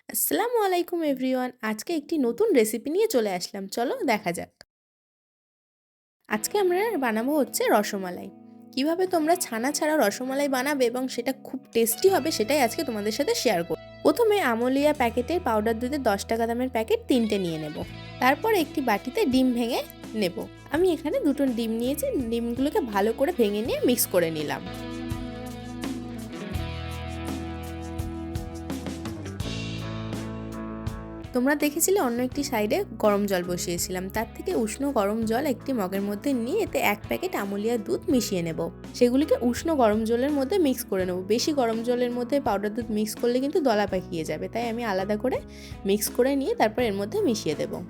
আসসালামু আলাইকুম এভরিওয়ান। আজকে একটি নতুন রেসিপি নিয়ে চলে আসলাম। চলো দেখা যাক। আজকে আমরা বানাবো হচ্ছে রসমালাই। কিভাবে তোমরা ছানা ছাড়া রসমালাই বানাবে এবং সেটা খুব টেস্টি হবে সেটাই আজকে তোমাদের সাথে শেয়ার করব। প্রথমে আমুলিয়া প্যাকেটের পাউডার দুধের 10 টাকা দামের প্যাকেট 3টে নিয়ে নেব। তারপর একটি বাটিতে ডিম ভেঙে নেব। আমি এখানে দুটো ডিম নিয়েছি। ডিমগুলোকে ভালো করে ভেঙে নিয়ে মিক্স করে নিলাম। তোমরা দেখেছিলে অন্য একটি সাইডে গরম জল বসিয়েছিলাম। তার থেকে উষ্ণ গরম জল একটি মগের মধ্যে নিয়ে এতে 1 প্যাকেট আমুলিয়া দুধ মিশিয়ে নেব। সেগুলিকে উষ্ণ গরম জলের মধ্যে মিক্স করে নেব। বেশি গরম জলের মধ্যে পাউডার দুধ মিক্স করলে কিন্তু দলা পাকিয়ে যাবে, তাই আমি আলাদা করে মিক্স করে নিয়ে তারপর এর মধ্যে মিশিয়ে দেবো।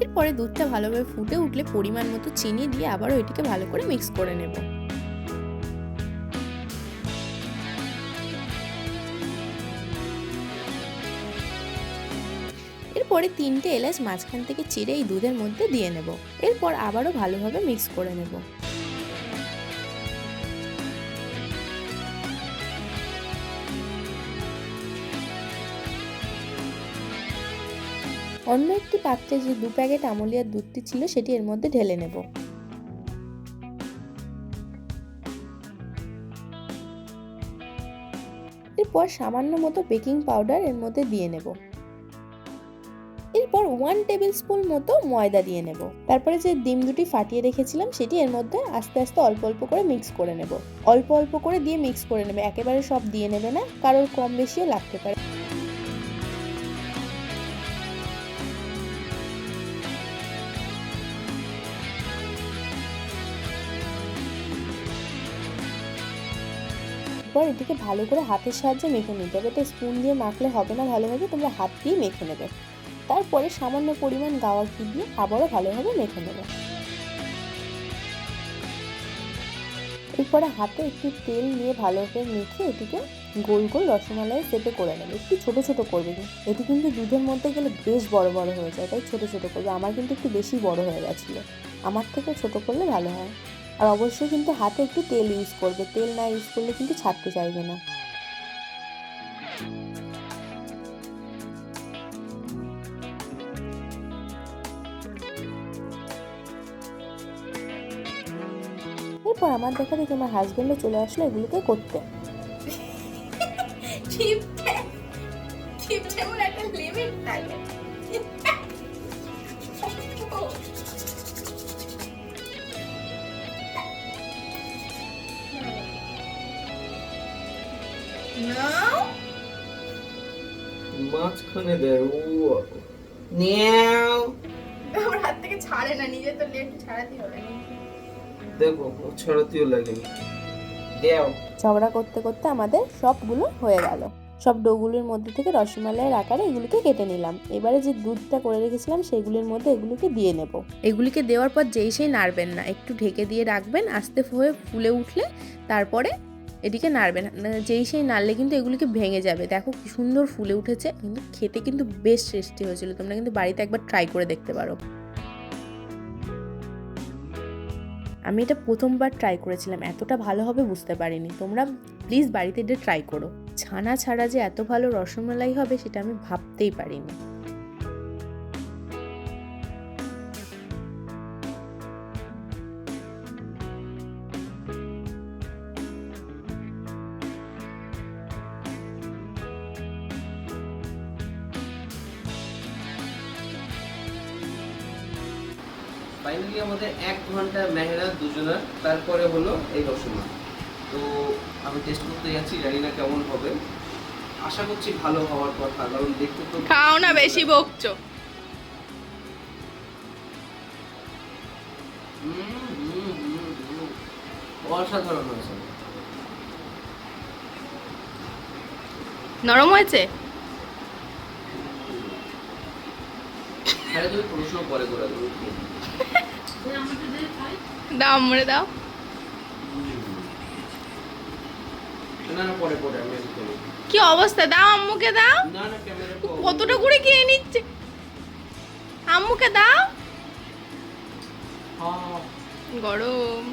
এরপরে দুধটা ভালোভাবে ফুটে উঠলে পরিমাণ মতো চিনি দিয়ে আবারও এটিকে ভালো করে মিক্স করে নেব। এরপরে 3টে এলাচ মাঝখান থেকে চিড়ে এই দুধের মধ্যে দিয়ে নেব। এরপর আবারও ভালোভাবে মিক্স করে নেব। অন্য একটি পাত্রে যে 2 প্যাকেট আমুলিয়ার দুধটি ছিল সেটি এর মধ্যে ঢেলে নেব। এরপর সামান্য মতো বেকিং পাউডার এর মধ্যে দিয়ে নেব। এরপর 1 টেবিল স্পুন মতো ময়দা দিয়ে নেব। তারপরে যে ডিম দুটি ফাটিয়ে রেখেছিলাম সেটি এর মধ্যে আস্তে আস্তে অল্প অল্প করে মিক্স করে নেব। অল্প অল্প করে দিয়ে মিক্স করে নেবে, একেবারে সব দিয়ে নেবে না, কারোর কম বেশিও লাগতে পারে। এরপর এটিকে ভালো করে হাতের সাহায্যে মেখে নিতে হবে। এটা স্পুন দিয়ে মাখলে হবে না ভালোভাবে, তোমরা হাত দিয়ে মেখে নেবে। তারপরে সামান্য পরিমাণ গাওয়া ঘি দিয়ে আবারও ভালোভাবে মেখে নেবে। এরপরে হাতে একটু তেল নিয়ে ভালোভাবে মেখে এটিকে গোল গোল রসমালাই শেপে করে নেবে। একটু ছোট ছোট করবে, এটি কিন্তু দুধের মধ্যে গেলে বেশ বড় বড় হয়ে যায়, তাই ছোট ছোট করবে। আমার কিন্তু একটু বেশি বড় হয়ে গেছিলো, আমার থেকে ছোট করলে ভালো হয়। আর অবশ্যই কিন্তু হাতে একটু তেল ইউজ করবে, তেল না ইউজ করলে কিন্তু ছাড়তে চাইবে না। এরপর আমার দেখা দেখি আমার হাজবেন্ডও চলে আসলো এগুলোকে করতে। মাঝখানে দেয় ও নিয়াও, আমার হাত থেকে ছাড়ে না, নিজে তো লেট ছাড়াতে হবে। দেখো ও ছড়াতেও লাগেনি। দেও ঝগড়া করতে করতে আমাদের সবগুলো হয়ে গেল। সব ডোগুলির মধ্যে থেকে রসমালাইয়ের আকারে এগুলিকে কেটে নিলাম। এবারে যে দুধটা করে রেখেছিলাম সেগুলির মধ্যে এগুলিকে দিয়ে নেব। এগুলিকে দেওয়ার পর যেই সেই নাড়বেন না, একটু ঢেকে দিয়ে রাখবেন। আস্তে হয়ে ফুলে উঠলে তারপরে এটিকে নাড়বেন। যেই সেই নাড়লে কিন্তু এগুলিকে ভেঙে যাবে। দেখো কি সুন্দর ফুলে উঠেছে, কিন্তু খেতে কিন্তু বেশ টেস্টি হয়েছিল। তোমরা কিন্তু বাড়িতে একবার ট্রাই করে দেখতে পারো। আমি এটা প্রথমবার ট্রাই করেছিলাম, এতটা ভালো হবে বুঝতে পারিনি। তোমরা প্লিজ বাড়িতে এটা ট্রাই করো। ছানা ছাড়া যে এত ভালো রসমালাই হবে সেটা আমি ভাবতেই পারিনি। ফাইনালি আমাদের 1 ঘন্টা মেহনত দুজনের, তারপরে হলো এই রসমালাই। তো আমি টেস্ট করতে যাচ্ছি, জানি না কেমন হবে। আশা করছি ভালো হওয়ার কথা, কারণ দেখতে তো খাও না, বেশি বকছো। অসাধারণ হয়েছে। নরম হয়েছে? হ্যাঁ, তুমি প্রশ্ন পরে করে দেবো। দাও মরে দাও। না না, পরে পরে আমি একটু করি। কি অবস্থা, দাও আম্মুকে দাও। না না, ক্যামেরা কতটা করে খেয়ে নিচ্ছে, আম্মুকে দাও। হ্যাঁ গরম